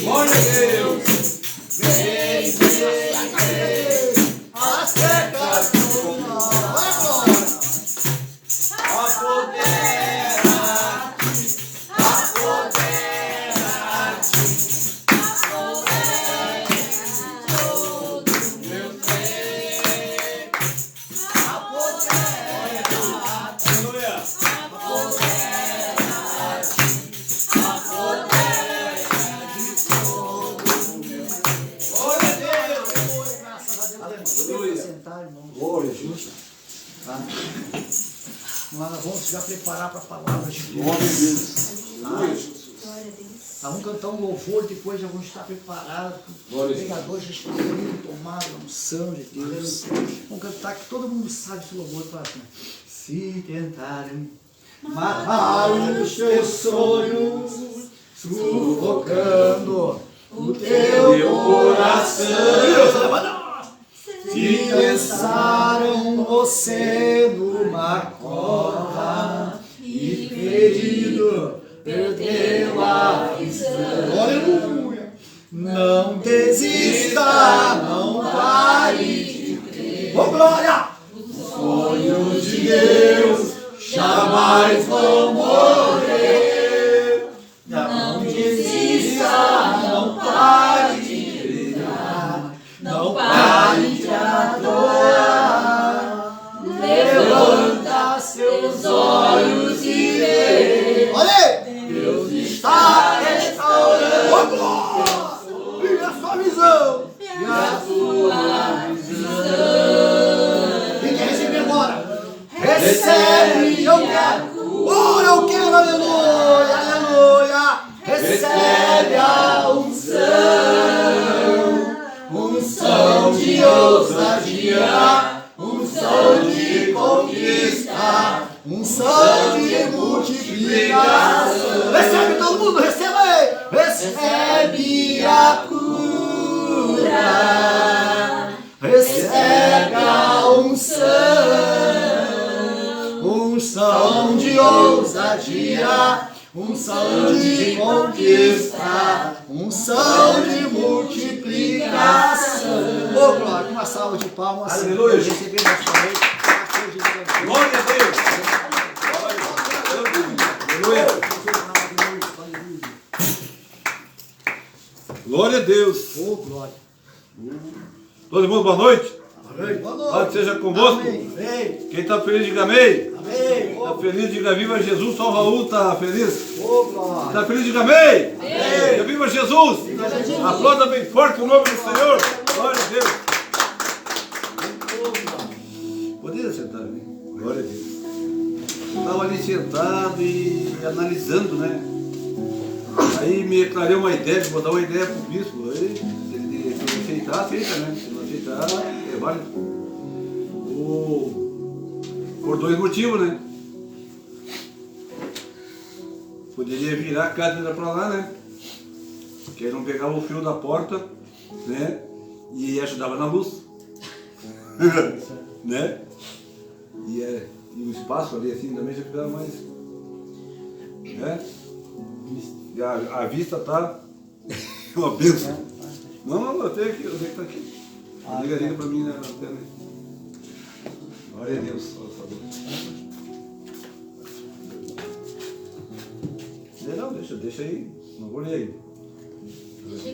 Glória a Deus. Jesus. Tá? Nós vamos já preparar para a palavra de Deus. Glória a Deus. Tá? Vamos cantar um louvor, depois já vamos estar preparados. Os pregadores já estão tomando a unção de Deus. Vamos cantar que todo mundo sabe esse louvor. Se tentarem matar os teus sonhos, sufocando o teu coração. Se pensaram você numa cova e ferido, perdeu a visão. Aleluia! Não desista, não pare de crer. Oh, glória! Os sonhos de Deus jamais vão morrer. Não desista, não pare de brilhar. Não pare de adorar. Levanta seus olhos e vê. Olha! Deus está restaurando. Oh, glória! E a sua visão. E a sua visão. Quem quer receber agora? Recebe, eu quero. Oh, eu quero, aleluia, aleluia. Recebe a unção de ousadia, unção de conquista, unção de multiplicação. Recebe todo mundo, receba aí. Recebe a cura, recebe a unção de ousadia, unção de conquista, unção de multiplicação. Ô, glória, uma salva de palmas. Aleluia. Receber nosso Pai. Glória a Deus. Aleluia. Glória a Deus. Ô, glória. Todo mundo, boa noite. Boa noite. Paz seja convosco. Amém. Quem está feliz, diga amém. Amém. Está feliz, diga viva Jesus. Só o Raul está feliz. Ô, glória. Está feliz, diga amém. Diga viva Jesus. Aplauda bem forte o nome do Senhor. Glória a Deus. Poderia sentar, né? Glória a Deus. Estava ali sentado e analisando, né? Aí me eclarei uma ideia, vou dar uma ideia para o bispo. Aí, se ele aceitar, aceita, né? Se não aceitar, é válido. Por dois motivos, né? Poderia virar a cadeira para lá, né? Porque aí não pegava o fio da porta, né? E ajudava na luz. Né? E o espaço ali assim também já ficava mais. Né? E a vista tá uma bênção. Não, eu tenho aqui, eu sei que tá aqui. Liga pra mim na tela aí. Glória a Deus. Não, deixa aí. Não vou ler aí. Deixa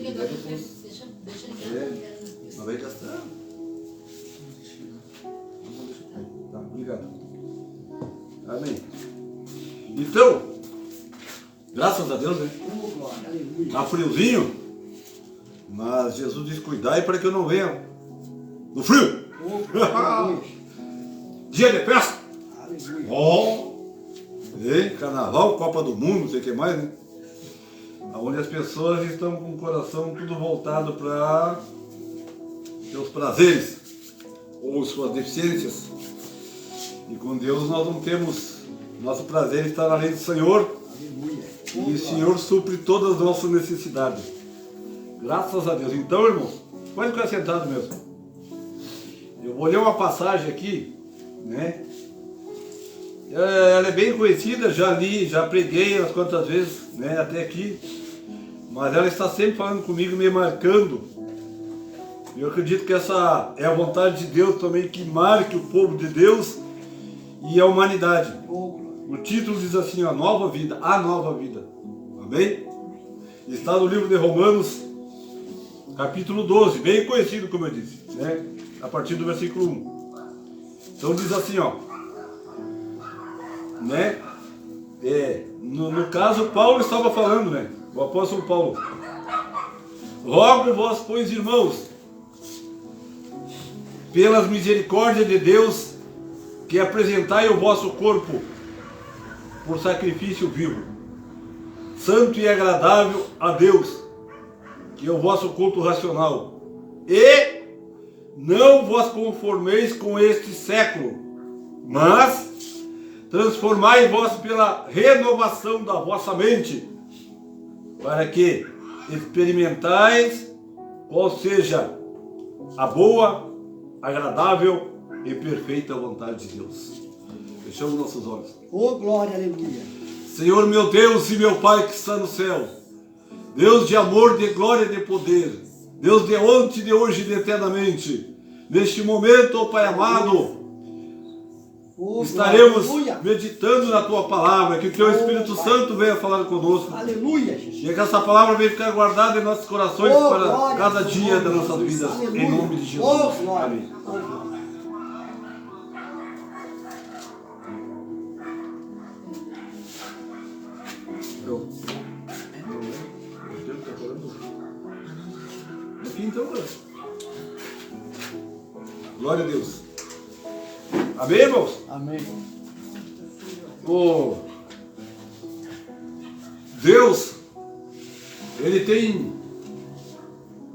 Não vai gastar. Tá, obrigado. Amém. Então, graças a Deus, né? Tá friozinho, mas Jesus diz: cuidai para que eu não venha no frio. Dia de festa. Carnaval, Copa do Mundo, não sei o que mais, né? Onde as pessoas estão com o coração tudo voltado para seus prazeres ou suas deficiências. E com Deus nós não temos, nosso prazer está na lei do Senhor. E o Senhor supre todas as nossas necessidades. Graças a Deus. Então, irmãos, pode ficar sentado mesmo. Eu vou ler uma passagem aqui, né? Ela é bem conhecida, já li, já preguei umas quantas vezes, né, até aqui. Mas ela está sempre falando comigo, me marcando. Eu acredito que essa é a vontade de Deus também, que marque o povo de Deus e a humanidade. O título diz assim, a nova vida. Amém? Está no livro de Romanos, capítulo 12, bem conhecido, como eu disse, né? A partir do versículo 1. Então diz assim, ó, né? No caso, Paulo estava falando, né? O apóstolo Paulo: rogo vós, pois, irmãos, pelas misericórdias de Deus, que apresentai o vosso corpo por sacrifício vivo, santo e agradável a Deus, que é o vosso culto racional. E não vos conformeis com este século, mas transformai-vos pela renovação da vossa mente, para que experimentais qual seja a boa, agradável e perfeita vontade de Deus. Fechamos nossos olhos. Oh, glória, aleluia. Senhor meu Deus e meu Pai que está no céu, Deus de amor, de glória e de poder, Deus de ontem, de hoje e de eternamente, neste momento, ó Pai amado, estaremos meditando na Tua Palavra, que o Teu Espírito Santo venha falar conosco. Aleluia, Jesus. E que essa palavra venha ficar guardada em nossos corações para glória, cada dia das nossas vidas, aleluia. em nome de Jesus. Glória. Amém. Aqui então, glória a Deus. Amém, irmãos? Amém. Oh, Deus, Ele tem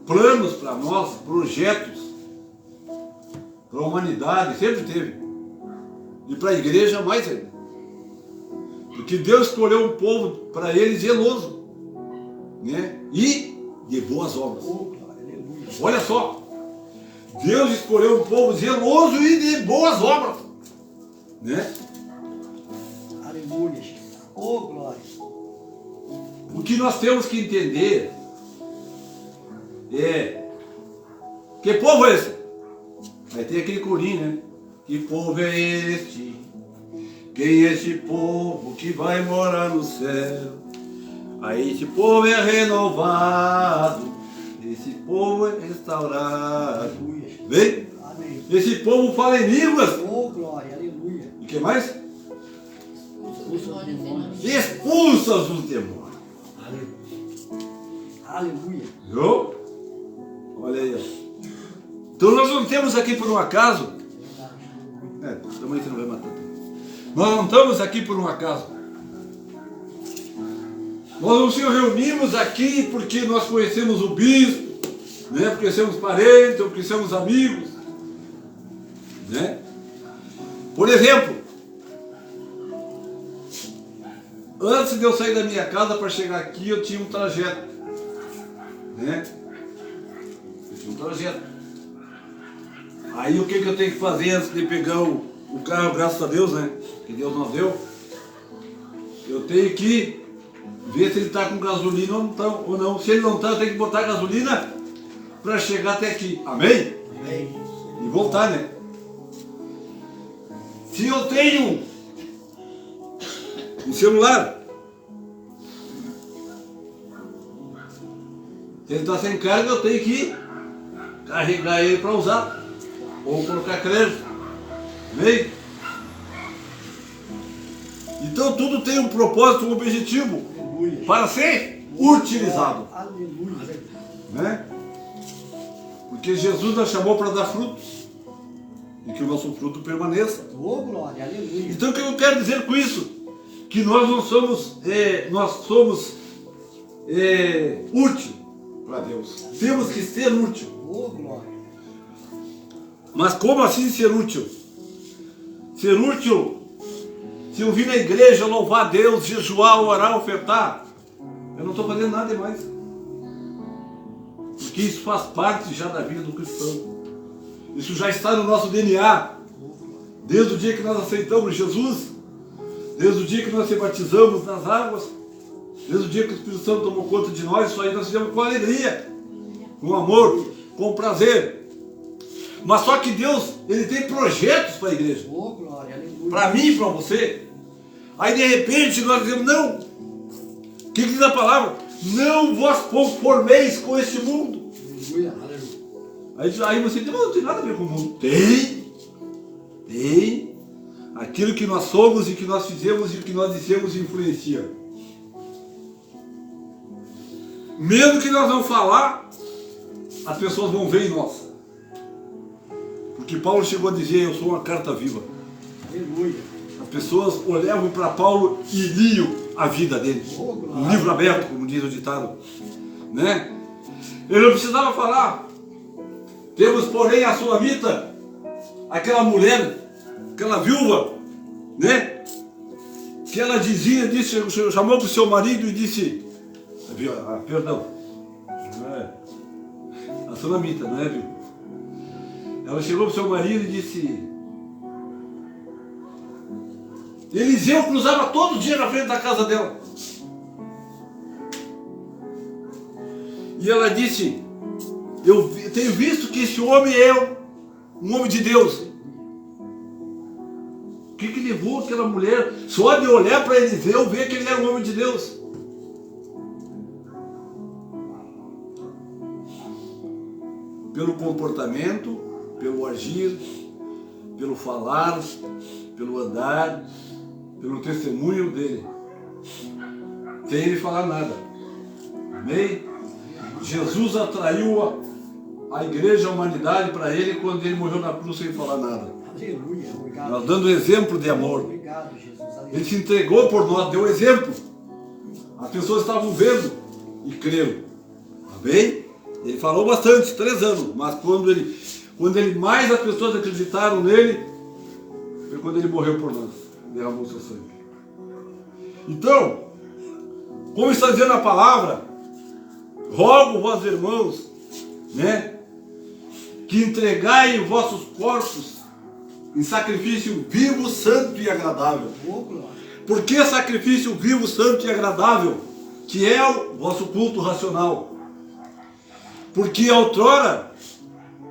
planos para nós, projetos para a humanidade, sempre teve. E para a igreja mais ainda. Porque Deus escolheu um povo para Ele zeloso, né? E de boas obras. Olha só, Deus escolheu um povo zeloso e de boas obras, né? Aleluia. Oh, glória. O que nós temos que entender é que povo é esse? Vai ter aquele corinho, né? Que povo é este? Quem é este povo que vai morar no céu? Aí este povo é renovado, esse povo é restaurado. Vem? Amém. Esse povo fala em línguas. Oh, glória, aleluia. E o que mais? Expulsa os demônios. Expulsa os demônios. Aleluia. Viu? Olha aí, ó. Então nós não temos aqui por um acaso. Também você não vai matar. Nós não estamos aqui por um acaso. Nós não se reunimos aqui porque nós conhecemos o bispo, né? Porque somos parentes, ou porque somos amigos, né? Por exemplo, antes de eu sair da minha casa para chegar aqui, eu tinha um trajeto, né? Eu tinha um trajeto. Aí o que eu tenho que fazer antes de pegar o carro, graças a Deus, né? Que Deus nos deu. Eu tenho que ver se ele está com gasolina ou não. Se ele não está, eu tenho que botar gasolina para chegar até aqui. Amém? Amém. E voltar, né? Se eu tenho um celular, se ele está sem carga, eu tenho que carregar ele para usar. Ou colocar crédito. Amém? Então tudo tem um propósito, um objetivo. Aleluia. Para ser utilizado. Aleluia. Né? Porque Jesus nos chamou para dar frutos. E que o nosso fruto permaneça. Oh, glória, aleluia. Então o que eu quero dizer com isso? Que nós não somos, nós somos útil para Deus. Temos que ser útil. Oh, glória. Mas como assim ser útil? Ser útil, se eu vir na igreja louvar a Deus, jejuar, orar, ofertar, eu não estou fazendo nada demais. Porque isso faz parte já da vida do cristão. Isso já está no nosso DNA. Desde o dia que nós aceitamos Jesus, desde o dia que nós se batizamos nas águas, desde o dia que o Espírito Santo tomou conta de nós, isso aí nós fizemos com alegria, com amor, com prazer. Mas só que Deus, Ele tem projetos para a igreja. Oh, glória, aleluia. Para mim e para você. Aí de repente nós dizemos, não. O que diz a palavra? Não vos conformeis com este mundo. Aleluia, aleluia. Aí você diz, mas não tem nada a ver com o mundo. Tem. Tem. Aquilo que nós somos e que nós fizemos e que nós dissemos influencia. Mesmo que nós não falar, as pessoas vão ver em nós. Porque que Paulo chegou a dizer, eu sou uma carta viva. Aleluia. As pessoas olhavam para Paulo e liam a vida dele. Um livro aberto, como diz o ditado. Né? Ele não precisava falar. Temos, porém, a Sulamita, aquela mulher, aquela viúva, né? Que ela dizia, chamou para o seu marido e disse, perdão, não é, a Sulamita, não é, viu? Ela chegou para o seu marido e disse, Eliseu cruzava todo dia na frente da casa dela. E ela disse, eu tenho visto que esse homem é um homem de Deus. O que levou aquela mulher só de olhar para Eliseu ver que ele era um homem de Deus? Pelo comportamento, pelo agir, pelo falar, pelo andar, pelo testemunho dele, sem ele falar nada. Amém? Jesus atraiu a igreja, a humanidade para ele quando ele morreu na cruz sem falar nada. Aleluia. Obrigado. Nós dando exemplo de amor. Obrigado, Jesus. Aleluia. Ele se entregou por nós, deu exemplo. As pessoas estavam vendo e creram. Amém? Ele falou bastante, 3 anos, mas quando ele mais as pessoas acreditaram nele, foi quando ele morreu por nós, derramou seu sangue. Então, como está dizendo a palavra, rogo vós, irmãos, né, que entregai vossos corpos em sacrifício vivo, santo e agradável. Por que sacrifício vivo, santo e agradável? Que é o vosso culto racional. Porque outrora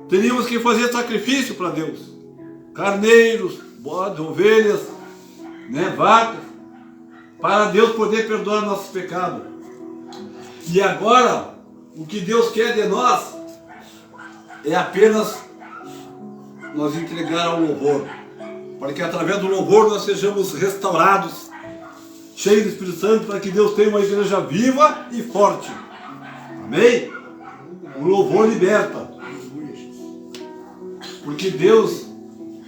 teríamos que fazer sacrifício para Deus. Carneiros, bodes, ovelhas, né, vacas, para Deus poder perdoar nossos pecados. E agora, o que Deus quer de nós é apenas nós entregar ao louvor, para que através do louvor nós sejamos restaurados, cheios do Espírito Santo, para que Deus tenha uma igreja viva e forte. Amém? O louvor liberta, porque Deus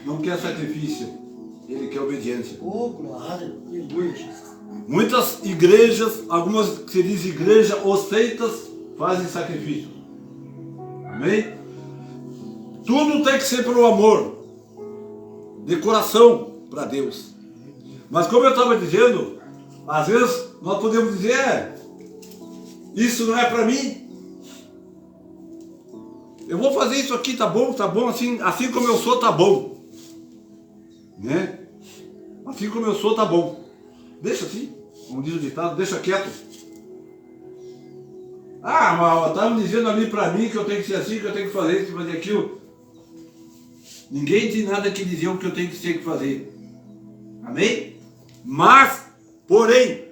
não quer sacrifício, Ele quer obediência. Muitas igrejas, algumas que se diz igreja ou seitas, fazem sacrifício. Amém? Tudo tem que ser pelo amor, de coração para Deus. Mas como eu estava dizendo, às vezes nós podemos dizer, isso não é para mim. Eu vou fazer isso aqui, tá bom, assim como eu sou, tá bom. Né? Assim como eu sou, tá bom. Deixa assim, como diz o ditado, deixa quieto. Ah, mas estavam dizendo ali para mim que eu tenho que ser assim, que eu tenho que fazer isso, fazer aquilo. Ninguém tem nada que dizer o que eu tenho que ser que fazer. Amém? Mas, porém,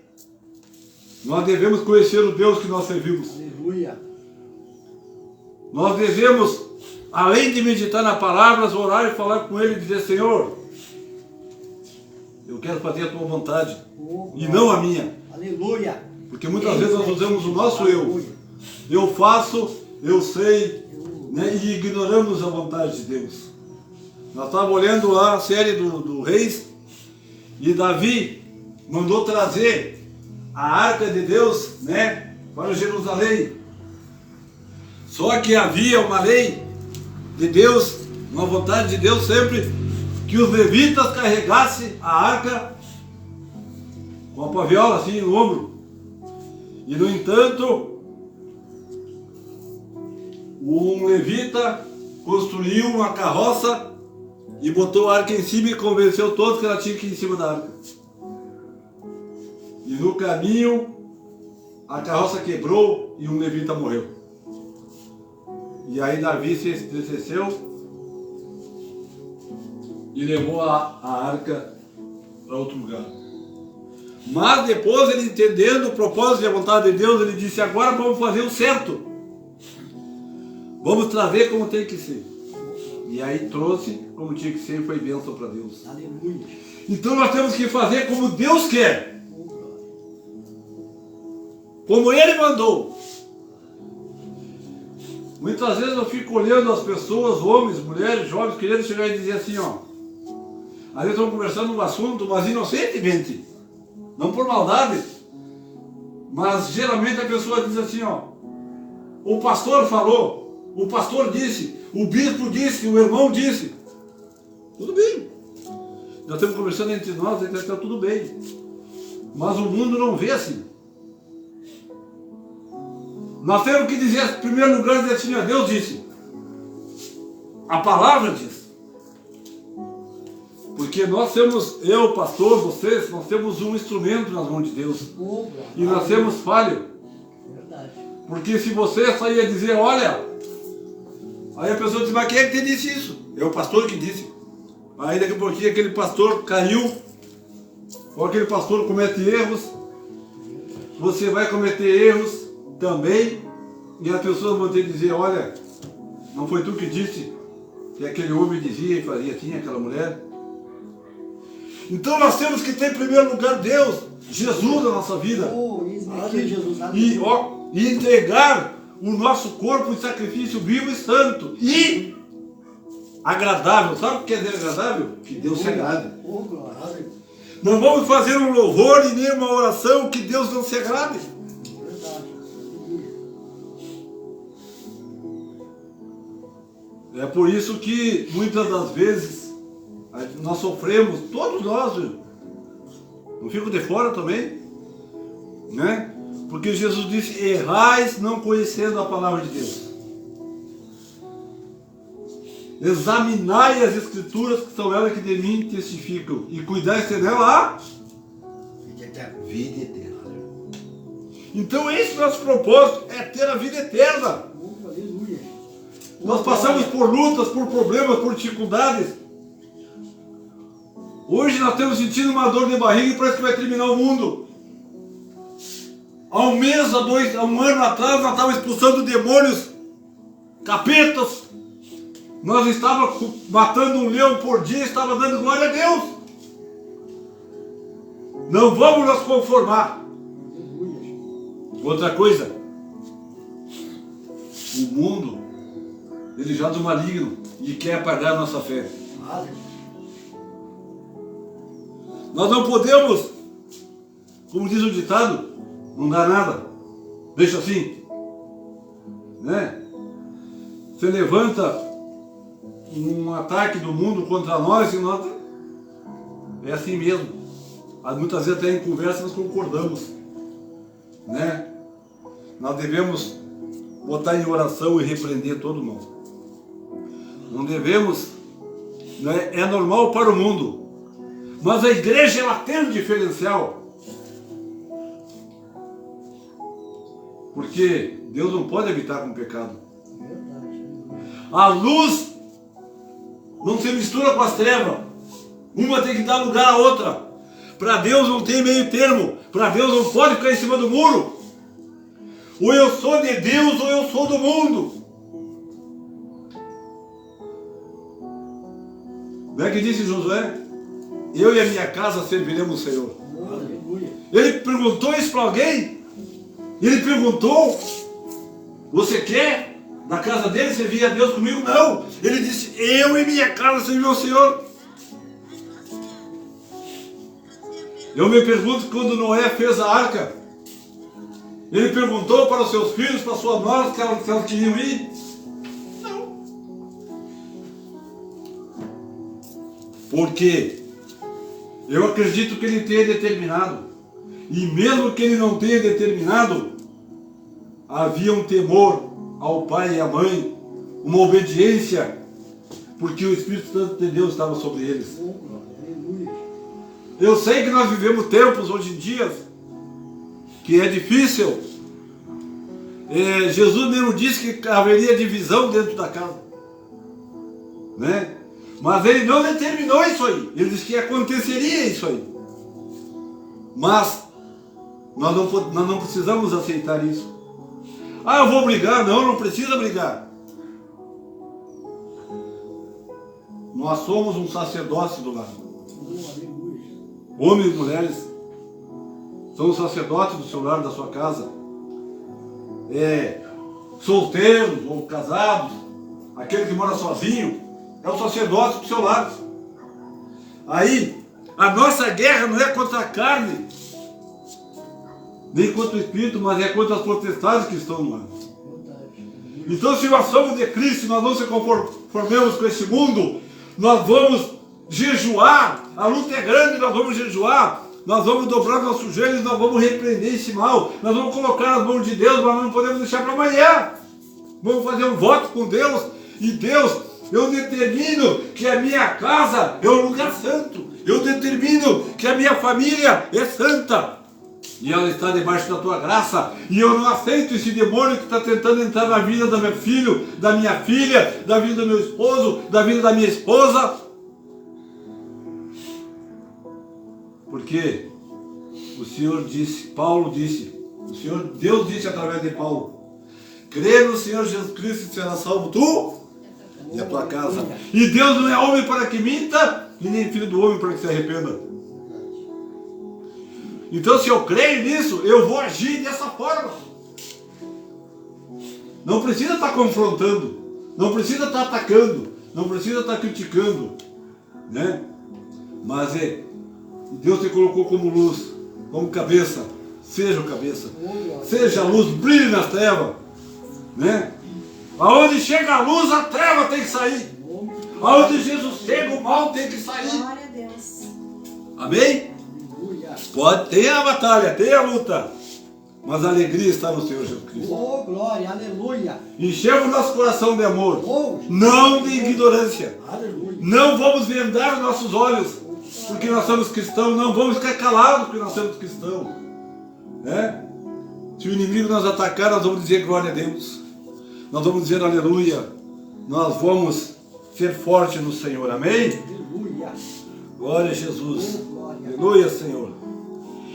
nós devemos conhecer o Deus que nós servimos. Aleluia. Nós devemos, além de meditar na palavra, orar e falar com Ele e dizer, Senhor, eu quero fazer a Tua vontade e não a minha. Aleluia. Porque muitas vezes nós usamos o nosso eu. Eu faço, eu sei, né, e ignoramos a vontade de Deus. Nós estávamos olhando lá a série do Reis, e Davi mandou trazer a arca de Deus, né, para Jerusalém. Só que havia uma lei de Deus, uma vontade de Deus sempre, que os levitas carregassem a arca com a paviola assim no ombro. E no entanto, um levita construiu uma carroça e botou a arca em cima e convenceu todos que ela tinha que ir em cima da arca. E no caminho, a carroça quebrou e um levita morreu. E aí Davi se entristeceu e levou a arca para outro lugar. Mas depois, ele entendendo o propósito e a vontade de Deus, ele disse, agora vamos fazer o certo. Vamos trazer como tem que ser. E aí trouxe como tinha que ser e foi bênção para Deus. Aleluia. Então nós temos que fazer como Deus quer. Como Ele mandou. Muitas vezes eu fico olhando as pessoas, homens, mulheres, jovens, querendo chegar e dizer assim, ó. Às vezes estão conversando um assunto, mas inocentemente, não por maldade, mas geralmente a pessoa diz assim, ó. O pastor falou, o pastor disse, o bispo disse, o irmão disse. Tudo bem. Nós estamos conversando entre nós, então está tudo bem. Mas o mundo não vê assim. Nós temos que dizer, em primeiro lugar, dizer assim, Deus disse. A palavra diz. Porque nós temos, eu, pastor, vocês, nós temos um instrumento nas mãos de Deus. E nós temos falho. Porque se você sair a dizer, olha, aí a pessoa diz, mas quem é que te disse isso? É o pastor que disse. Aí daqui a pouquinho aquele pastor caiu, ou aquele pastor comete erros, você vai cometer erros também, e as pessoas vão ter que dizer, olha, não foi tu que disse que aquele homem dizia e fazia, tinha aquela mulher. Então nós temos que ter em primeiro lugar Deus, Jesus na nossa vida. E entregar o nosso corpo em sacrifício vivo e santo. E agradável. Sabe o que quer dizer agradável? Que Deus se agrade. Não vamos fazer um louvor e nem uma oração que Deus não se agrade. É por isso que muitas das vezes nós sofremos, todos nós, não fico de fora também, né? Porque Jesus disse, errais não conhecendo a palavra de Deus. Examinai as escrituras, que são elas que de mim testificam, e cuidai se nela a vida eterna. Então esse nosso propósito é ter a vida eterna. Nós passamos por lutas, por problemas, por dificuldades. Hoje nós estamos sentindo uma dor de barriga e parece que vai terminar o mundo. Há um mês, há um ano atrás, nós estávamos expulsando demônios, capetas. Nós estávamos matando um leão por dia, estava dando glória a Deus. Não vamos nos conformar. Outra coisa, o mundo, ele já é do maligno e quer apagar a nossa fé. Nós não podemos, como diz o ditado, não dá nada, deixa assim, né? Você levanta um ataque do mundo contra nós e nós, é assim mesmo. Muitas vezes até em conversa nós concordamos, né? Nós devemos botar em oração e repreender todo mundo. Não devemos, né? É normal para o mundo, mas a igreja ela tem um diferencial. Porque Deus não pode habitar com pecado. A luz não se mistura com as trevas. Uma tem que dar lugar à outra. Para Deus não tem meio termo. Para Deus não pode ficar em cima do muro. Ou eu sou de Deus ou eu sou do mundo. Não é que disse Josué? Eu e a minha casa serviremos o Senhor. Ele perguntou isso para alguém? Ele perguntou, você quer na casa dele servir a Deus comigo? Não. Ele disse, eu e minha casa servimos ao Senhor. Eu me pergunto, quando Noé fez a arca, ele perguntou para os seus filhos, para suas noras, se elas queriam ir? Não. Porque eu acredito que ele tenha determinado. E mesmo que ele não tenha determinado, havia um temor ao pai e à mãe, uma obediência, porque o Espírito Santo de Deus estava sobre eles. Eu sei que nós vivemos tempos hoje em dia que é difícil. Jesus mesmo disse que haveria divisão dentro da casa, né? Mas ele não determinou isso aí. Ele disse que aconteceria isso aí. Mas nós não precisamos aceitar isso. Ah, eu vou brigar. Não precisa brigar. Nós somos um sacerdócio do lar. Homens e mulheres são os sacerdotes do seu lar, da sua casa. solteiros ou casados, aquele que mora sozinho, é o sacerdócio do seu lado. Aí, a nossa guerra não é contra a carne, nem contra o Espírito, mas é contra as potestades que estão no ar. Então, se nós somos de Cristo, nós não se conformemos com esse mundo, nós vamos jejuar, a luta é grande, nós vamos jejuar, nós vamos dobrar nossos joelhos, nós vamos repreender esse mal, nós vamos colocar nas mãos de Deus, mas nós não podemos deixar para amanhã. Vamos fazer um voto com Deus, e Deus, eu determino que a minha casa é um lugar santo, eu determino que a minha família é santa, e ela está debaixo da tua graça, e eu não aceito esse demônio que está tentando entrar na vida do meu filho, da minha filha, da vida do meu esposo, da vida da minha esposa. Porque o Senhor disse, Paulo disse, Deus disse através de Paulo, crê no Senhor Jesus Cristo e será salvo tu e a tua casa. E Deus não é homem para que minta, e nem filho do homem para que se arrependa. Então, se eu creio nisso, eu vou agir dessa forma. Não precisa estar confrontando, não precisa estar atacando, não precisa estar criticando, né? Mas Deus te colocou como luz, como cabeça. Seja o cabeça, seja a luz, brilhe nas trevas, né? Aonde chega a luz, a treva tem que sair. Aonde Jesus chega, o mal tem que sair. Glória a Deus. Amém? Pode ter a batalha, ter a luta, mas a alegria está no Senhor Jesus Cristo. Oh, glória, aleluia. Enchemos nosso coração de amor, Oh, não de ignorância. aleluia. Não vamos vendar os nossos olhos, porque nós somos cristãos. Não vamos ficar calados, porque nós somos cristãos, né? Se o inimigo nos atacar, nós vamos dizer glória a Deus, nós vamos dizer aleluia, nós vamos ser fortes no Senhor. Amém? Aleluia. Glória a Jesus. Oh, glória. Aleluia, Senhor.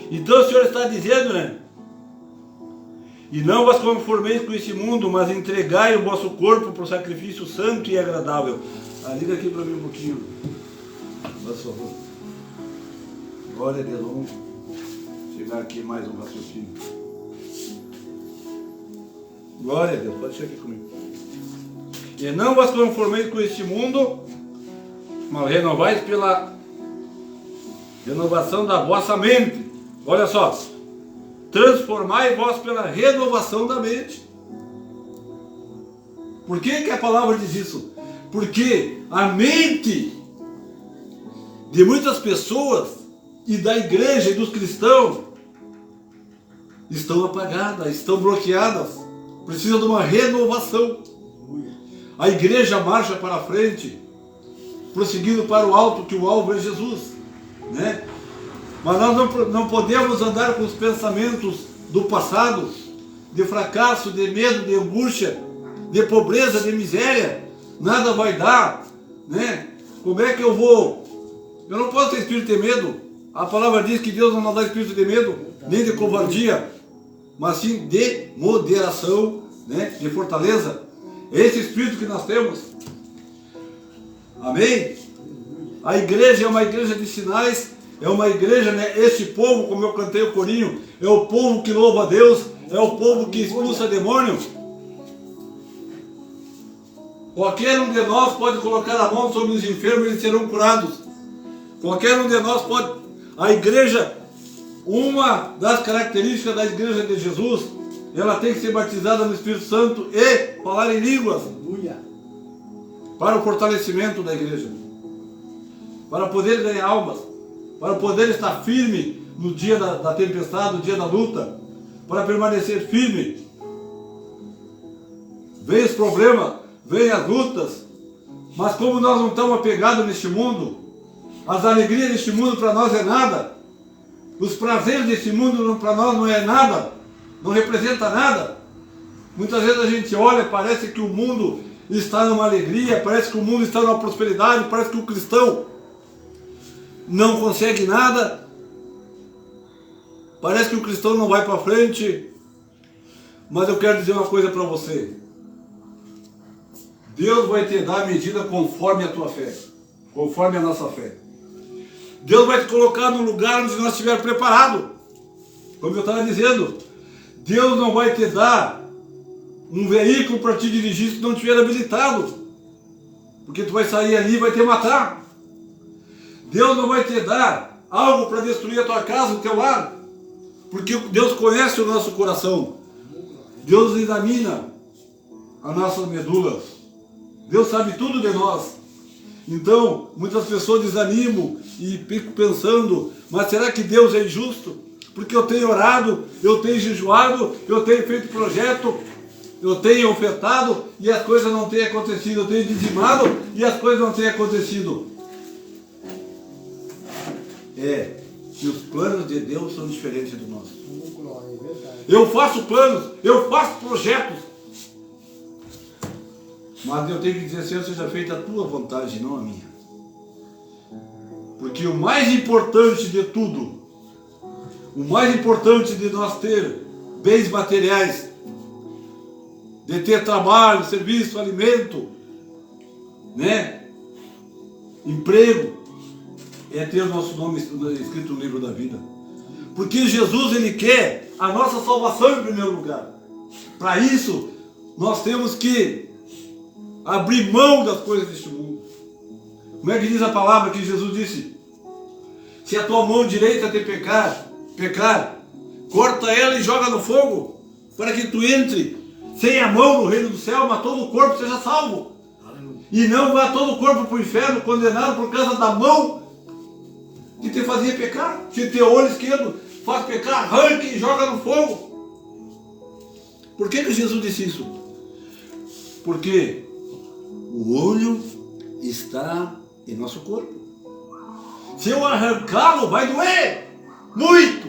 Então o Senhor está dizendo, né? E não vos conformeis com esse mundo, mas entregai o vosso corpo para o sacrifício santo e agradável. Liga aqui para mim um pouquinho, por favor. Glória a Deus. Vamos chegar aqui mais um raciocínio. Glória a Deus. Pode chegar aqui comigo. E não vos conformeis com este mundo, mas renovais pela renovação da vossa mente. Olha só. Transformai-vos pela renovação da mente. Por que a palavra diz isso? Porque a mente de muitas pessoas e da igreja e dos cristãos estão apagadas, estão bloqueadas. Precisam de uma renovação. A igreja marcha para frente, prosseguindo para o alto, que o alvo é Jesus, né? Mas nós não podemos andar com os pensamentos do passado, de fracasso, de medo, de angústia, de pobreza, de miséria. Nada vai dar, né? Como é que eu vou? Eu não posso ter espírito de medo. A palavra diz que Deus não nos dá espírito de medo, nem de covardia, mas sim de moderação, né? De fortaleza. É esse espírito que nós temos. Amém? A igreja é uma igreja de sinais. É uma igreja, né? Este povo, como eu cantei o corinho, é o povo que louva a Deus, é o povo que expulsa demônios. Qualquer um de nós pode colocar a mão sobre os enfermos e eles serão curados. Qualquer um de nós pode. A igreja, uma das características da igreja de Jesus, ela tem que ser batizada no Espírito Santo e falar em línguas. Aleluia. Para o fortalecimento da igreja, para poder ganhar almas, para poder estar firme no dia da tempestade, no dia da luta, para permanecer firme. Vem os problemas, vem as lutas, mas como nós não estamos apegados neste mundo, as alegrias deste mundo para nós é nada, os prazeres deste mundo para nós não é nada, não representa nada. Muitas vezes a gente olha, parece que o mundo está numa alegria, parece que o mundo está numa prosperidade, parece que o cristão não consegue nada, parece que o cristão não vai para frente. Mas eu quero dizer uma coisa para você: Deus vai te dar a medida conforme a tua fé, conforme a nossa fé. Deus vai te colocar no lugar onde nós estivermos preparados. Como eu estava dizendo, Deus não vai te dar um veículo para te dirigir se não estiver habilitado. Porque tu vai sair ali e vai te matar. Deus não vai te dar algo para destruir a tua casa, o teu lar. Porque Deus conhece o nosso coração. Deus examina a nossa medula. Deus sabe tudo de nós. Então, muitas pessoas desanimam e ficam pensando, mas será que Deus é injusto? Porque eu tenho orado, eu tenho jejuado, eu tenho feito projeto, eu tenho ofertado e as coisas não têm acontecido. Eu tenho dizimado e as coisas não têm acontecido. Que os planos de Deus são diferentes dos nossos. Eu faço planos, eu faço projetos. Mas eu tenho que dizer, Senhor, seja feita a tua vontade, não a minha. Porque o mais importante de tudo, o mais importante de nós ter bens materiais, de ter trabalho, serviço, alimento, né? Emprego, é ter o nosso nome escrito no livro da vida. Porque Jesus, Ele quer a nossa salvação em primeiro lugar. Para isso, nós temos que abrir mão das coisas deste mundo. Como é que diz a palavra que Jesus disse? Se a tua mão direita te pecar, corta ela e joga no fogo, para que tu entre sem a mão no reino do céu, mas todo o corpo seja salvo. E não vá todo o corpo para o inferno, condenado por causa da mão que te fazia pecar. Se teu olho esquerdo faz pecar, arranque e joga no fogo. Por que Jesus disse isso? Porque o olho está em nosso corpo. Se eu arrancá-lo, vai doer muito.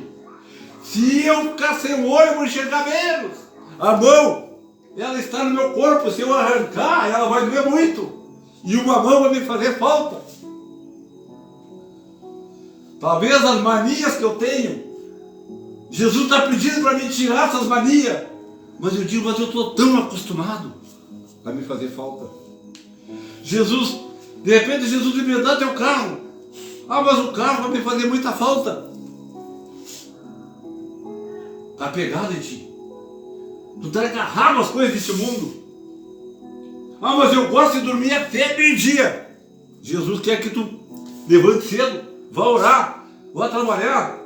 Se eu ficar sem o olho, eu vou enxergar menos. A mão, ela está no meu corpo. Se eu arrancar, ela vai doer muito. E uma mão vai me fazer falta. Talvez as manias que eu tenho, Jesus está pedindo para me tirar essas manias. Mas eu digo, mas eu estou tão acostumado, vai me fazer falta. Jesus, de repente Jesus me dá teu carro. Ah, mas o carro vai me fazer muita falta. Está pegado em ti. Tu está agarrado às coisas desse mundo. Ah, mas eu gosto de dormir até meio-dia. Jesus quer que tu levante cedo, vá orar, vá trabalhar.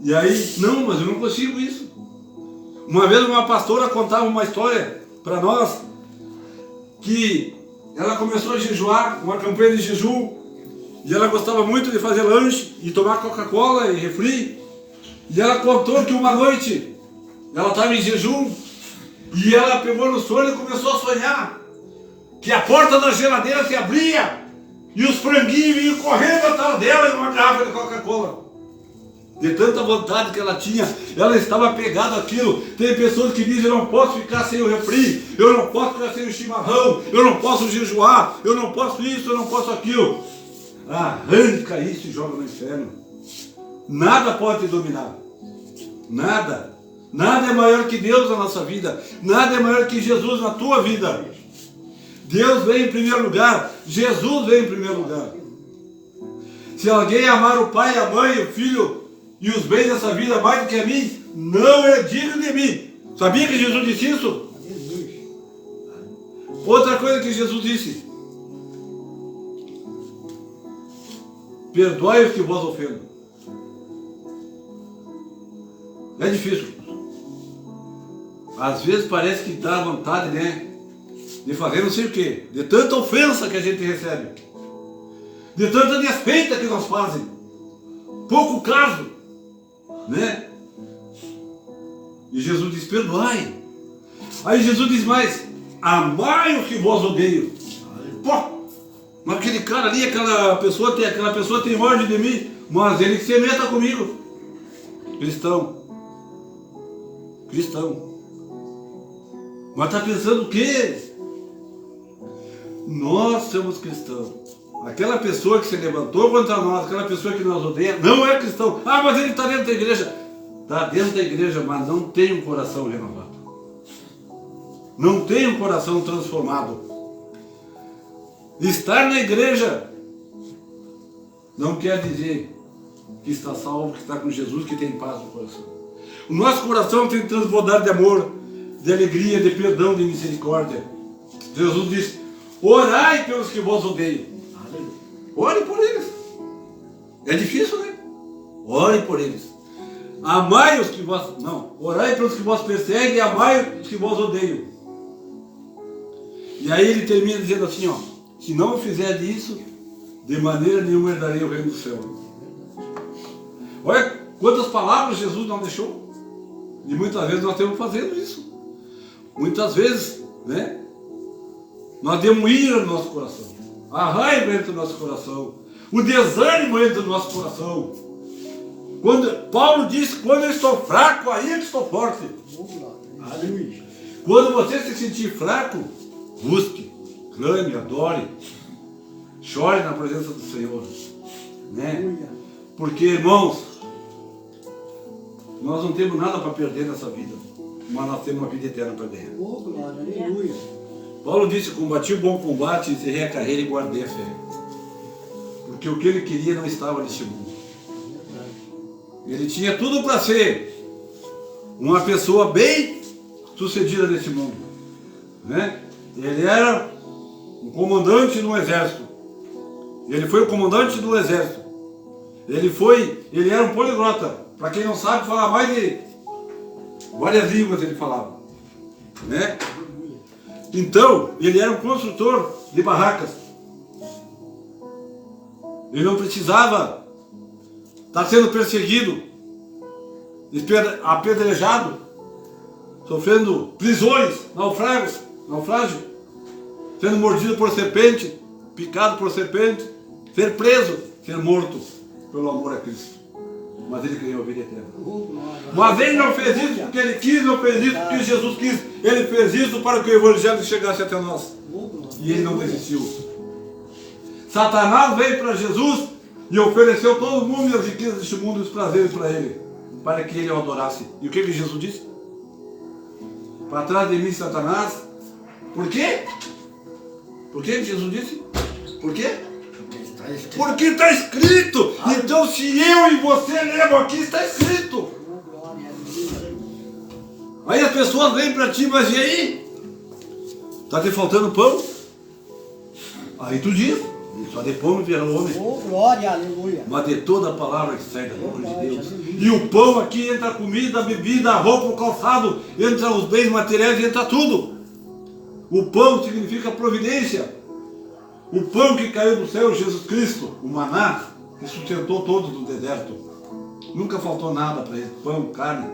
E aí, não, mas eu não consigo isso. Uma vez uma pastora contava uma história para nós, que ela começou a jejuar, uma campanha de jejum, e ela gostava muito de fazer lanche e tomar Coca-Cola e refri. E ela contou que uma noite ela estava em jejum e ela pegou no sono e começou a sonhar que a porta da geladeira se abria e os franguinhos vinham correndo atrás dela em uma garrafa de Coca-Cola. De tanta vontade que ela tinha, ela estava pegada àquilo. Tem pessoas que dizem, eu não posso ficar sem o refri, eu não posso ficar sem o chimarrão, eu não posso jejuar, eu não posso isso, eu não posso aquilo. Arranca isso e joga no inferno. Nada pode te dominar. Nada. Nada é maior que Deus na nossa vida. Nada é maior que Jesus na tua vida. Deus vem em primeiro lugar. Jesus vem em primeiro lugar. Se alguém amar o pai, a mãe, o filho e os bens dessa vida mais do que a mim, não é digno de mim. Sabia que Jesus disse isso? Outra coisa que Jesus disse: perdoai os que vos ofendem. É difícil. Às vezes parece que dá vontade, né, de fazer não sei o quê, de tanta ofensa que a gente recebe, de tanta desfeita que nós fazem, pouco caso, né? E Jesus diz, perdoai. Aí Jesus diz mais, amai os que vos odeiam. Pô, mas aquele cara ali, aquela pessoa tem ódio de mim, mas ele que se meta comigo. Cristão. Mas está pensando o quê? Nós somos cristãos. Aquela pessoa que se levantou contra nós, aquela pessoa que nos odeia, não é cristão. Ah, mas ele está dentro da igreja. Está dentro da igreja, mas não tem um coração renovado. Não tem um coração transformado. Estar na igreja não quer dizer que está salvo, que está com Jesus, que tem paz no coração. O nosso coração tem que transbordar de amor, de alegria, de perdão, de misericórdia. Jesus disse: orai pelos que vos odeiam. Ore por eles. É difícil, né? Ore por eles. Amai os que vos... Não, orai pelos que vos perseguem e amai os que vos odeiam. E aí ele termina dizendo assim, ó: se não fizer isso, de maneira nenhuma herdarei o reino do céu. Olha quantas palavras Jesus não deixou. E muitas vezes nós estamos fazendo isso. Muitas vezes, né? Nós demos ira no nosso coração. A raiva entra no nosso coração. O desânimo entra no nosso coração. Quando Paulo disse: quando eu estou fraco, aí é que estou forte. Aleluia. Quando você se sentir fraco, busque, clame, adore, chore na presença do Senhor, né? Porque, irmãos, nós não temos nada para perder nessa vida, mas nós temos uma vida eterna para ganhar. Oh, glória, aleluia. Paulo disse: combati o bom combate, encerrei a carreira e guardei a fé. Porque o que ele queria não estava neste mundo. Ele tinha tudo para ser uma pessoa bem sucedida nesse mundo, né? Ele era um comandante no exército. Ele foi o comandante do exército. Ele era um poliglota. Para quem não sabe, falar mais de várias línguas ele falava, né? Então, ele era um construtor de barracas. Ele não precisava estar sendo perseguido, apedrejado, sofrendo prisões, naufrágio, sendo mordido por serpente, picado por serpente, ser preso, ser morto pelo amor a Cristo. Mas ele ganhou a vida eterna. Mas ele não fez isso porque ele quis, não fez isso porque Jesus quis. Ele fez isso para que o Evangelho chegasse até nós. E ele não desistiu. Satanás veio para Jesus e ofereceu todo o mundo e as riquezas deste mundo e os prazeres para ele, para que ele o adorasse. E o que Jesus disse? Para trás de mim, Satanás. Por quê? Por que Jesus disse? Por quê? Porque está escrito. Então, se eu e você lemos aqui, está escrito. Aí as pessoas vêm para ti, mas e aí? Está te faltando pão? Aí tu diz: só de pão me virá o homem. Oh, glória, aleluia. Mas de toda a palavra que sai da boca de Deus. E o pão aqui entra a comida, a bebida, a roupa, o calçado, entra os bens materiais, entra tudo. O pão significa providência. O pão que caiu do céu, Jesus Cristo, o maná, que sustentou todos no deserto. Nunca faltou nada para ele, pão, carne,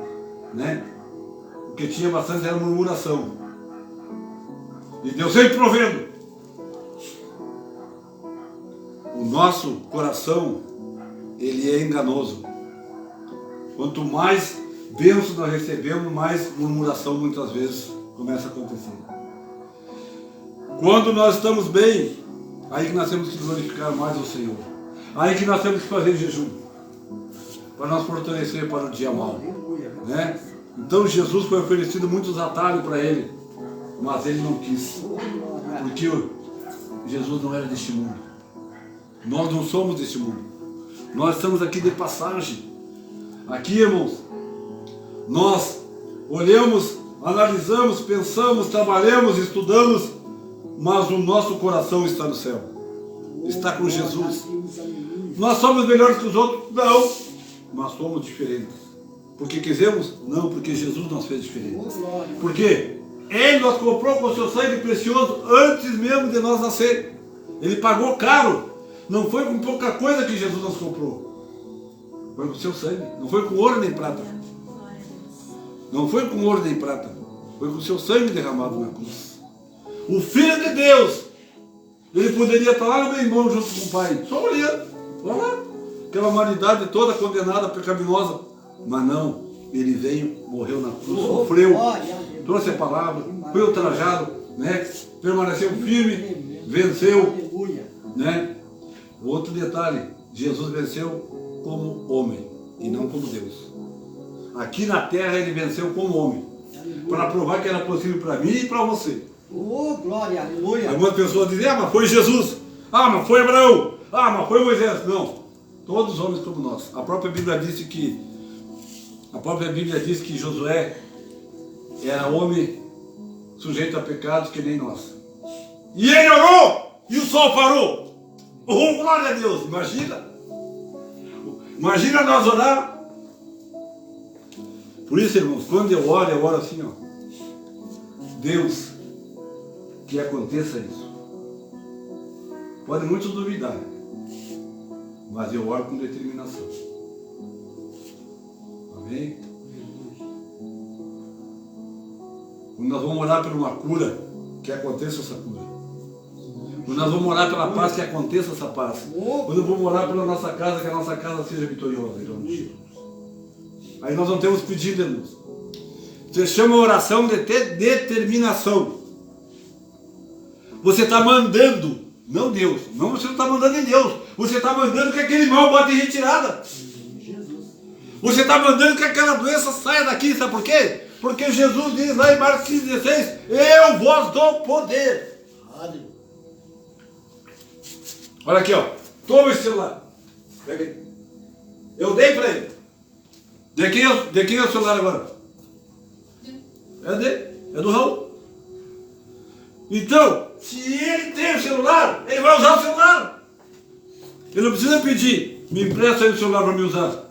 né? O que tinha bastante era murmuração. E Deus sempre provendo. O nosso coração, ele é enganoso. Quanto mais bênçãos nós recebemos, mais murmuração muitas vezes começa a acontecer. Quando nós estamos bem, aí que nós temos que glorificar mais o Senhor. Aí que nós temos que fazer jejum, para nós fortalecer para o dia mau, né? Então Jesus foi oferecido muitos atalhos para ele, mas ele não quis, porque Jesus não era deste mundo. Nós não somos deste mundo. Nós estamos aqui de passagem. Aqui, irmãos, nós olhamos, analisamos, pensamos, trabalhamos, estudamos, mas o nosso coração está no céu. Está com Jesus. Nós somos melhores que os outros? Não. Mas somos diferentes. Porque quisemos? Não, porque Jesus nos fez diferentes. Porque Ele nos comprou com o seu sangue precioso antes mesmo de nós nascer. Ele pagou caro. Não foi com pouca coisa que Jesus nos comprou. Foi com o seu sangue. Não foi com ouro nem prata. Não foi com ouro nem prata. Foi com o seu sangue derramado na cruz. O Filho de Deus, ele poderia estar lá no meu irmão junto com o Pai, só olhando, olha lá, aquela humanidade toda condenada, pecaminosa, mas não, ele veio, morreu na cruz, sofreu, trouxe a palavra, foi ultrajado, né? Permaneceu firme, venceu, né? Outro detalhe, Jesus venceu como homem e não como Deus. Aqui na terra ele venceu como homem, para provar que era possível para mim e para você. Oh, glória, aleluia. Algumas pessoas dizem: mas foi Jesus, mas foi Abraão, mas foi Moisés. Não, todos os homens como nós. A própria Bíblia diz que Josué era homem sujeito a pecados que nem nós. E ele orou e o sol parou. Oh, glória a Deus! Imagina! Imagina nós orar. Por isso, irmãos, quando eu oro assim, ó. Deus, que aconteça isso. Podem muitos duvidar, mas eu oro com determinação. Amém? Quando nós vamos orar por uma cura, que aconteça essa cura. Quando nós vamos orar pela paz, que aconteça essa paz. Quando vamos orar pela nossa casa, que a nossa casa seja vitoriosa, em nome de Jesus. Aí nós não temos pedido, irmãos. Você chama a oração de determinação. Você está mandando, não Deus. Não, você não está mandando em Deus. Você está mandando que aquele mal bote em retirada. Você está mandando que aquela doença saia daqui. Sabe por quê? Porque Jesus diz lá em Marcos 15,16: eu vos dou poder. Olha aqui, ó. Toma esse celular. Pega aí. Eu dei para ele. De quem é o celular agora? É dele. É do Raul. Então, se ele tem o celular, ele vai usar o celular. Ele não precisa pedir: me empresta aí o celular para me usar.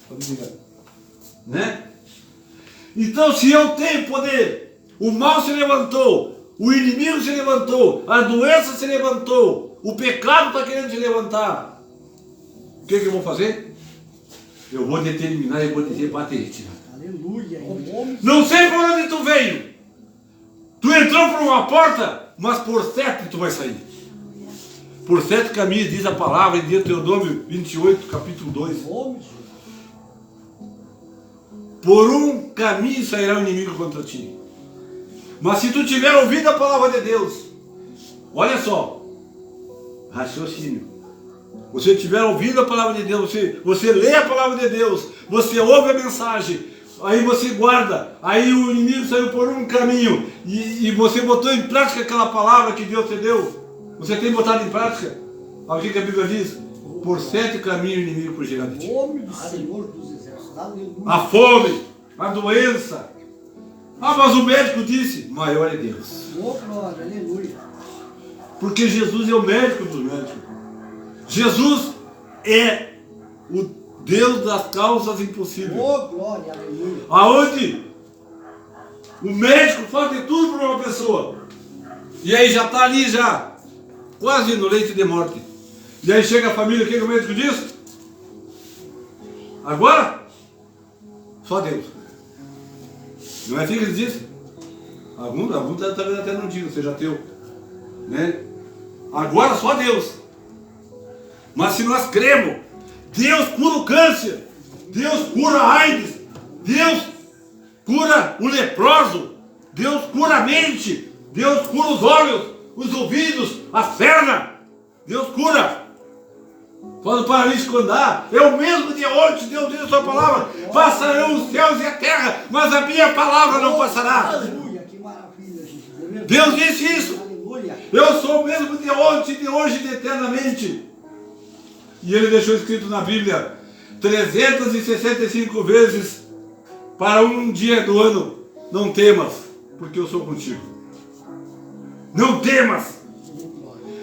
Pode ligar. Né? Então, se eu tenho poder, o mal se levantou, o inimigo se levantou, a doença se levantou, o pecado está querendo se levantar, o que eu vou fazer? Eu vou determinar e vou dizer: bate e retira. Aleluia. Não sei por onde tu veio. Tu entrou por uma porta, mas por 7 tu vai sair. Por 7 caminhos, diz a palavra em Deuteronômio 28, capítulo 2. Por um caminho sairá o inimigo contra ti. Mas se tu tiver ouvido a palavra de Deus, olha só, raciocínio. Você tiver ouvido a palavra de Deus, você lê a palavra de Deus, você ouve a mensagem, aí você guarda, aí o inimigo saiu por um caminho e você botou em prática aquela palavra que Deus te deu. Você tem botado em prática? Olha o que a Bíblia diz: por 7 caminhos o inimigo fugirá de ti. A fome, a doença. Ah, mas o médico disse: maior é Deus. Porque Jesus é o médico dos médicos. Jesus é o Deus das causas impossíveis. Aonde o médico faz de tudo para uma pessoa, e aí já está ali já quase no leito de morte. E aí chega a família, o que o médico diz? Agora só Deus. Não é assim que ele diz? Alguns talvez até não digam, seja teu, né? Agora só Deus. Mas se nós cremos, Deus cura o câncer, Deus cura a AIDS, Deus cura o leproso, Deus cura a mente, Deus cura os olhos, os ouvidos, as pernas, Deus cura. Quando o paralítico andar, é o mesmo de ontem, Deus diz a sua palavra: passarão os céus e a terra, mas a minha palavra não passará. Aleluia, que maravilha, Jesus. Deus disse isso. Aleluia. Eu sou o mesmo de ontem, de hoje e de eternamente. E ele deixou escrito na Bíblia 365 vezes para um dia do ano: não temas, porque eu sou contigo. Não temas.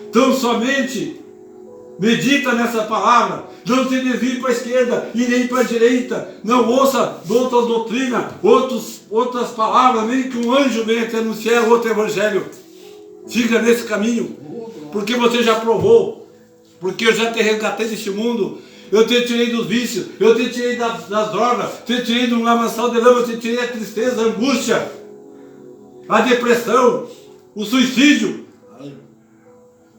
Então somente medita nessa palavra, não te desvie para a esquerda e nem para a direita, não ouça outras doutrinas, outras palavras, nem que um anjo venha te anunciar outro evangelho. Siga nesse caminho, porque você já provou, porque eu já te resgatei deste mundo, eu te tirei dos vícios, eu te tirei das drogas, te tirei de um lamaçal de lama, eu te tirei a tristeza, a angústia, a depressão, o suicídio.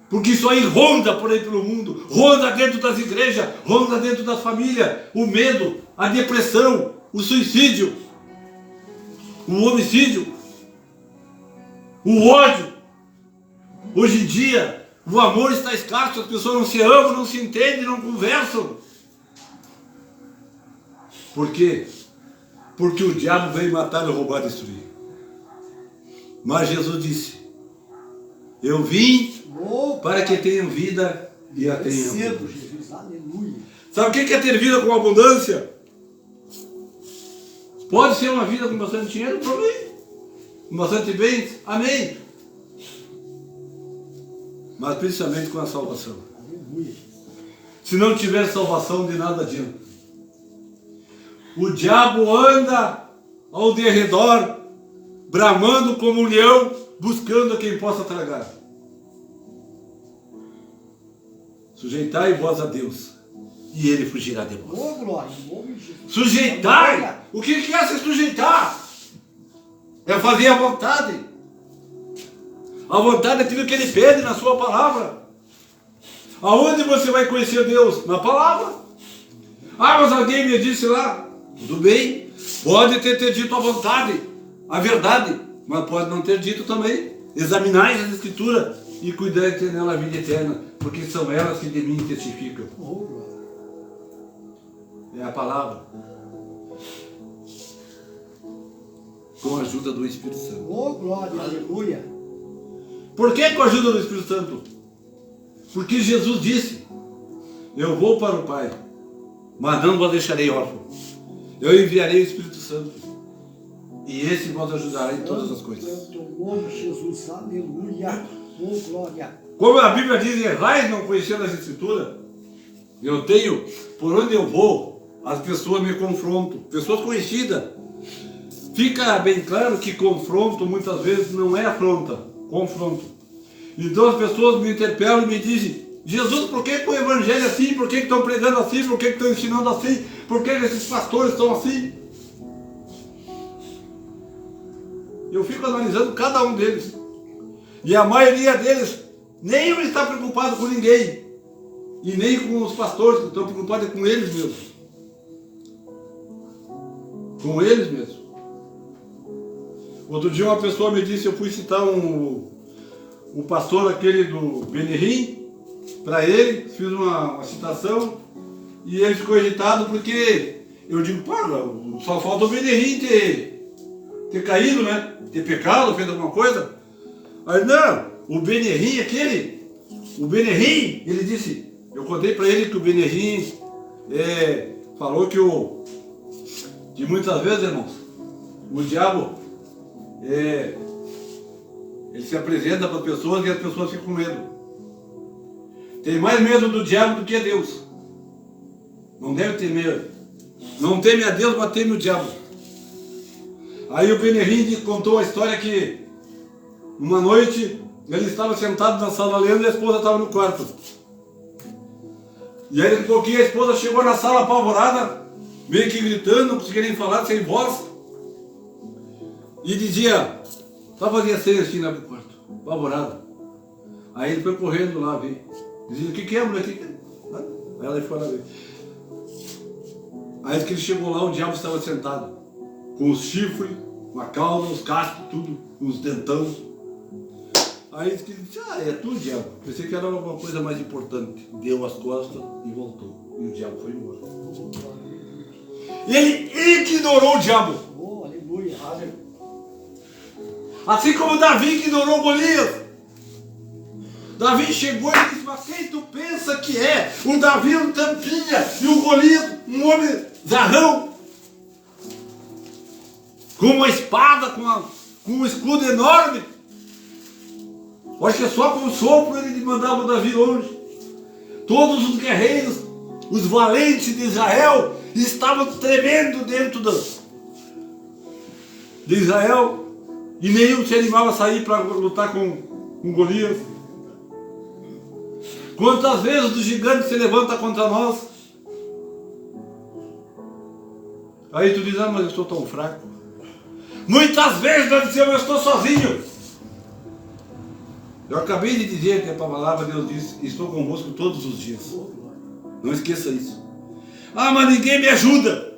Porque isso aí ronda por aí pelo mundo, ronda dentro das igrejas, ronda dentro das famílias, o medo, a depressão, o suicídio, o homicídio, o ódio. Hoje em dia, o amor está escasso, as pessoas não se amam, não se entendem, não conversam. Por quê? Porque o diabo veio matar, roubar, destruir. Mas Jesus disse: eu vim para que tenham vida e a tenham abundância. Sabe o que é ter vida com abundância? Pode ser uma vida com bastante dinheiro, problema. bastante bens, amém. Mas principalmente com a salvação. Se não tiver salvação, de nada adianta. O diabo anda ao derredor, bramando como um leão, buscando a quem possa tragar. Sujeitai vós a Deus, e Ele fugirá de vós. Ô, glória, em nome de Jesus. Sujeitai! O que é se sujeitar? É fazer a vontade. A vontade é aquilo que Ele pede na sua palavra. Aonde você vai conhecer Deus? Na palavra. Ah, mas alguém me disse lá. Tudo bem, pode ter dito a vontade, a verdade, mas pode não ter dito também. Examinai as Escrituras e cuidai de ter nela a vida eterna, porque são elas que de mim testificam. É a palavra. Com a ajuda do Espírito Santo. Oh, glória, aleluia. Por que com a ajuda do Espírito Santo? Porque Jesus disse: eu vou para o Pai, mas não vos deixarei órfão. Eu enviarei o Espírito Santo, e esse vos ajudará em todas as coisas. Em teu nome, Jesus, aleluia. Oh, glória. Como a Bíblia diz, errais não conhecendo as Escrituras. Eu tenho, por onde eu vou, as pessoas me confrontam, pessoas conhecidas. Fica bem claro que confronto muitas vezes não é afronta, confronto. Então as pessoas me interpelam e me dizem: Jesus, por que o evangelho é assim? Por que estão pregando assim? Por que estão ensinando assim? Por que esses pastores estão assim? Eu fico analisando cada um deles. E a maioria deles nem está preocupado com ninguém. E nem com os pastores, que estão preocupados com eles mesmos. Com eles mesmos. Outro dia uma pessoa me disse, eu fui citar o pastor aquele do Benihim, para ele, fiz uma citação, e ele ficou irritado porque eu digo, pô, só falta o Benihim ter caído, né? Ter pecado, feito alguma coisa. Aí não, o Benihim aquele, o Benihim, ele disse, eu contei para ele que o Benihim falou que muitas vezes, irmãos, o diabo ele se apresenta para as pessoas e as pessoas ficam com medo. Tem mais medo do diabo do que a Deus. Não deve ter medo. Não teme a Deus, mas teme o diabo. Aí o Benihim contou a história que uma noite ele estava sentado na sala lendo e a esposa estava no quarto. E aí, um pouquinho, a esposa chegou na sala apavorada, meio que gritando, não conseguia nem falar, sem voz. E dizia, estava fazendo assim lá no quarto, apavorada. Aí ele foi correndo lá ver. Dizia, o que é, mulher? Aí ela foi lá ver. Aí que ele chegou lá, o diabo estava sentado, com os chifres, com a cauda, os cascos, tudo, com os dentão. Aí ele disse, é tu, diabo. Pensei que era alguma coisa mais importante. Deu as costas e voltou. E o diabo foi embora. Ele ignorou o diabo. Oh, aleluia. Assim como Davi ignorou Golias. Davi chegou e disse, mas quem tu pensa que é? O Davi um tampinha e o Golias um homem zarrão. Com uma espada, com um escudo enorme. Acho que só com o sopro ele mandava o Davi longe. Todos os guerreiros, os valentes de Israel, estavam tremendo dentro de Israel. E nenhum se animava a sair para lutar com Golias. Quantas vezes o gigante se levanta contra nós? Aí tu diz, mas eu estou tão fraco. Muitas vezes nós dizemos, eu estou sozinho. Eu acabei de dizer que a palavra de Deus diz, estou convosco todos os dias. Não esqueça isso. Ah, mas ninguém me ajuda.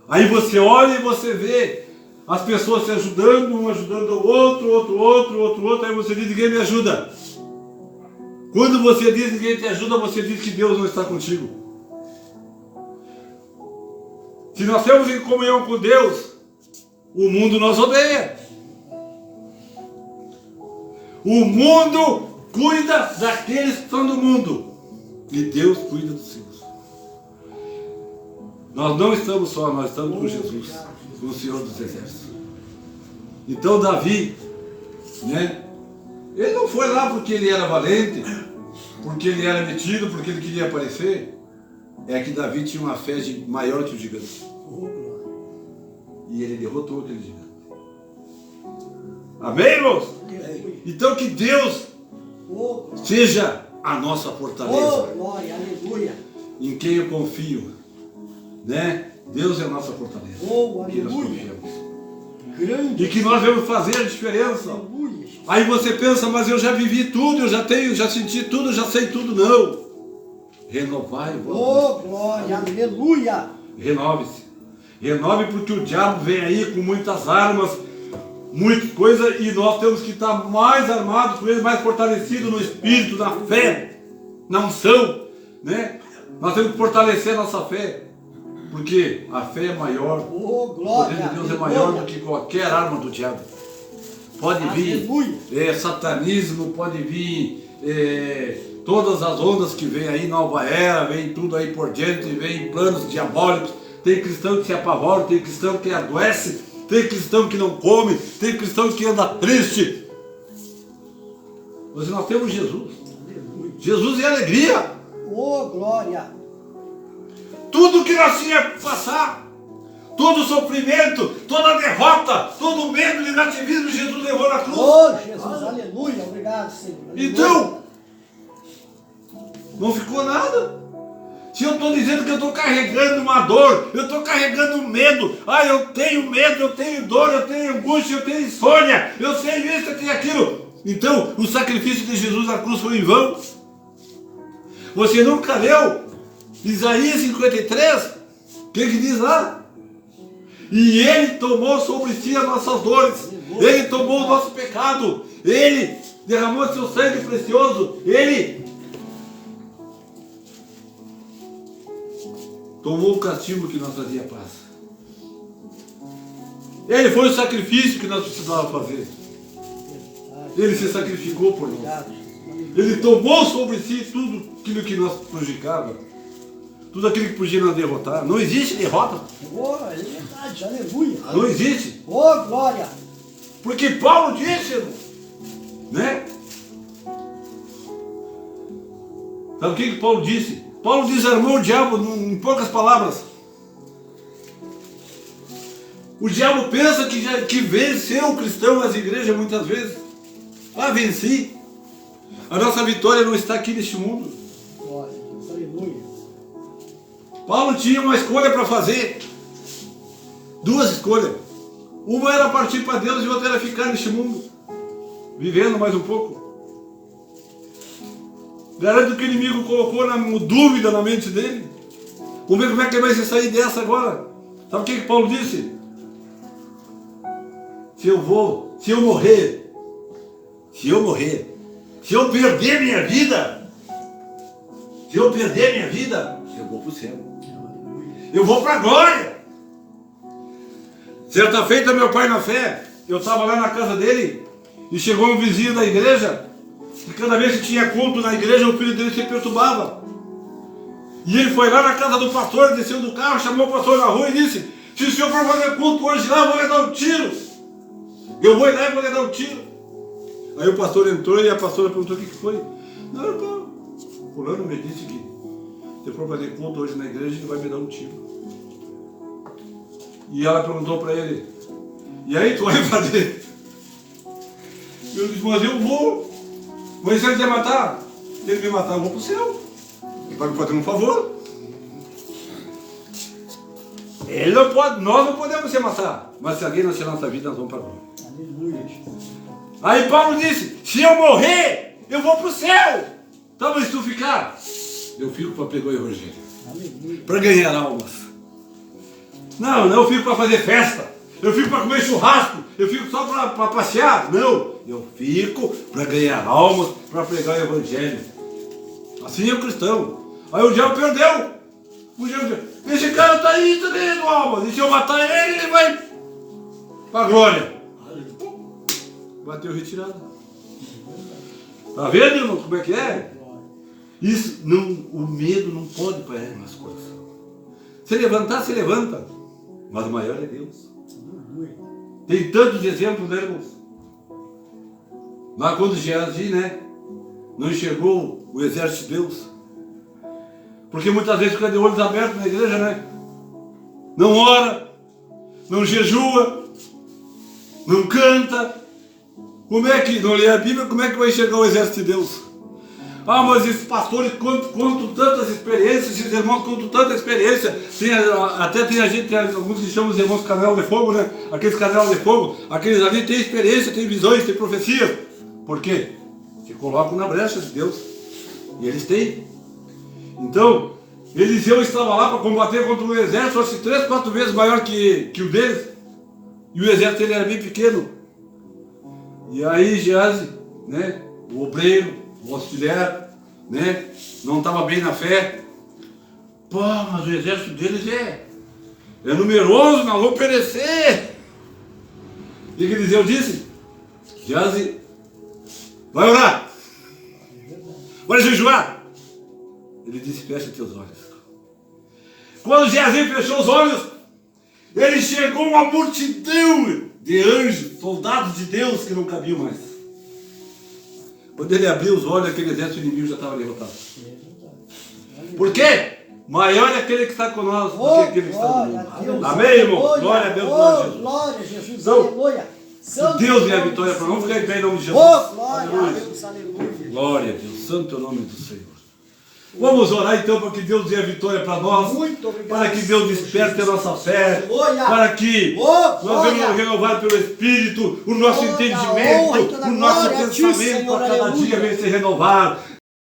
Aí você olha e você vê as pessoas se ajudando, um ajudando o outro, aí você diz, ninguém me ajuda. Quando você diz ninguém te ajuda, você diz que Deus não está contigo. Se nós temos em comunhão com Deus, o mundo nos odeia. O mundo cuida daqueles que estão no mundo. E Deus cuida dos seus. Nós não estamos só, nós estamos com Jesus, com o Senhor dos Exércitos. Então Davi, né? Ele não foi lá porque ele era valente, porque ele era metido, porque ele queria aparecer. É que Davi tinha uma fé maior que o gigante. E ele derrotou aquele gigante. Amém, irmãos? Então que Deus seja a nossa fortaleza. Glória, aleluia. Em quem eu confio, né? Deus é a nossa fortaleza. Que nós confiamos. Grande. E que nós vamos fazer a diferença. Aleluia. Aí você pensa, mas eu já vivi tudo, eu já tenho, já senti tudo, eu já sei tudo. Não. Renovai o Oh, glória, aleluia. Renove-se. Renove, porque o diabo vem aí com muitas armas, muitas coisas, e nós temos que estar mais armados com ele, mais fortalecidos no espírito, na fé, na unção, né? Nós temos que fortalecer a nossa fé, porque a fé é maior. Oh, O glória, poder de Deus é aleluia. maior do que qualquer arma do diabo. Pode vir satanismo, pode vir todas as ondas que vem aí, nova era, vem tudo aí por diante, vem planos diabólicos. Tem cristão que se apavora, tem cristão que adoece, tem cristão que não come, tem cristão que anda triste. Mas nós temos Jesus. Jesus é alegria. Oh, glória. Tudo que nós tínhamos que passar, todo o sofrimento, toda a derrota, todo o medo, o negativismo, Jesus levou na cruz. Oh, Jesus, aleluia. Obrigado, Senhor. Aleluia. Então, não ficou nada. Se eu estou dizendo que eu estou carregando uma dor, eu estou carregando um medo, eu tenho medo, eu tenho dor, eu tenho angústia, eu tenho insônia, eu tenho isso, eu tenho aquilo. Então, o sacrifício de Jesus na cruz foi em vão. Você nunca leu Isaías 53? O que diz lá? E Ele tomou sobre si as nossas dores, Ele tomou o nosso pecado, Ele derramou seu sangue precioso, Ele tomou o castigo que nós fazia paz. Ele foi o sacrifício que nós precisávamos fazer. Ele se sacrificou por nós. Ele tomou sobre si tudo aquilo que nos prejudicava. Tudo aquilo que podia nos derrotar. Não existe derrota. Oh, é verdade, aleluia. Não existe. Oh, glória. Porque Paulo disse, irmão, né? Sabe o que Paulo disse? Paulo desarmou o diabo em poucas palavras. O diabo pensa que venceu o cristão nas igrejas muitas vezes. Venci. A nossa vitória não está aqui neste mundo. Glória, aleluia. Paulo tinha uma escolha para fazer. Duas escolhas. Uma era partir para Deus e outra era ficar neste mundo, vivendo mais um pouco. Garanto que o inimigo colocou dúvida na mente dele. Vamos ver como é que ele vai se sair dessa agora. Sabe o que Paulo disse? Se eu morrer, se eu perder minha vida, eu vou para o céu. Eu vou para a glória. Certa feita, meu pai na fé, eu estava lá na casa dele e chegou um vizinho da igreja. E cada vez que tinha culto na igreja, o filho dele se perturbava. E ele foi lá na casa do pastor, desceu do carro, chamou o pastor na rua e disse: se o senhor for fazer culto hoje lá, eu vou lhe dar um tiro. Eu vou lá e vou lhe dar um tiro. Aí o pastor entrou e a pastora perguntou: o que foi? Não, fulano me disse que se eu for fazer culto hoje na igreja, ele vai me dar um tiro. E ela perguntou para ele: e aí, tu vai fazer? Eu disse: mas eu vou. Mas se ele quer matar, se ele me matar, eu vou para o céu. Ele vai me fazer um favor. Ele não pode, nós não podemos se matar. Mas se alguém não tirar nossa vida, nós vamos para a glória. Aleluia. Aí Paulo disse: se eu morrer, eu vou para o céu. Então, mas se tu ficar, eu fico para pregar o evangelho. Para ganhar almas. Não, eu fico para fazer festa. Eu fico para comer churrasco. Eu fico só para passear. Não, eu fico para ganhar almas, para pregar o evangelho. Assim é o cristão. Aí o diabo perdeu. O diabo disse: esse cara está aí, está ganhando almas. E se eu matar ele, ele vai para a glória. Bateu retirada. Está vendo, irmão, como é que é? Isso, não, o medo não pode parar nas coisas. Se levantar, se levanta. Mas o maior é Deus. Tem tantos exemplos, né, irmãos? Mas quando Geazi, né, não enxergou o exército de Deus, porque muitas vezes fica de olhos abertos na igreja, né? Não ora, não jejua, não canta. Como é que não lê a Bíblia? Como é que vai enxergar o exército de Deus? Ah, mas esses pastores contam tantas experiências, esses irmãos contam tanta experiência. Até tem alguns que chamam os irmãos canal de fogo, né? Aqueles canal de fogo, aqueles ali têm experiência, têm visões, têm profecias. Por quê? Se colocam na brecha de Deus. E eles têm. Então, Eliseu estava lá para combater contra um exército, acho que 3, 4 vezes maior que o deles. E o exército dele era bem pequeno. E aí Geazi, né, o obreiro, o auxiliar, né, não estava bem na fé. Pô, mas o exército deles é numeroso, nós vamos perecer. E o que Eliseu disse? Geazi, vai orar, vai jejuar. Ele disse, fecha teus olhos. Quando Geazi fechou os olhos, ele chegou uma multidão de anjos, soldados de Deus que não cabiam mais. Quando ele abriu os olhos, aquele exército inimigo já estava derrotado. Por quê? Maior é aquele que está conosco do que aquele que está no mundo. Amém, irmão? Glória a Deus, glória a Jesus. Glória a Jesus, Então, aleluia. Que Deus dê a vitória para nós. Vamos ficar em pé em nome de Jesus. Glória a Deus, aleluia. Glória a Deus, santo é o nome do Senhor. Vamos orar então para que Deus dê a vitória para nós. Muito obrigado. Para que Deus desperte a nossa fé. Aleluia. Para que nós venhamos renovar pelo Espírito o nosso entendimento, o nosso pensamento a cada dia venha se renovar.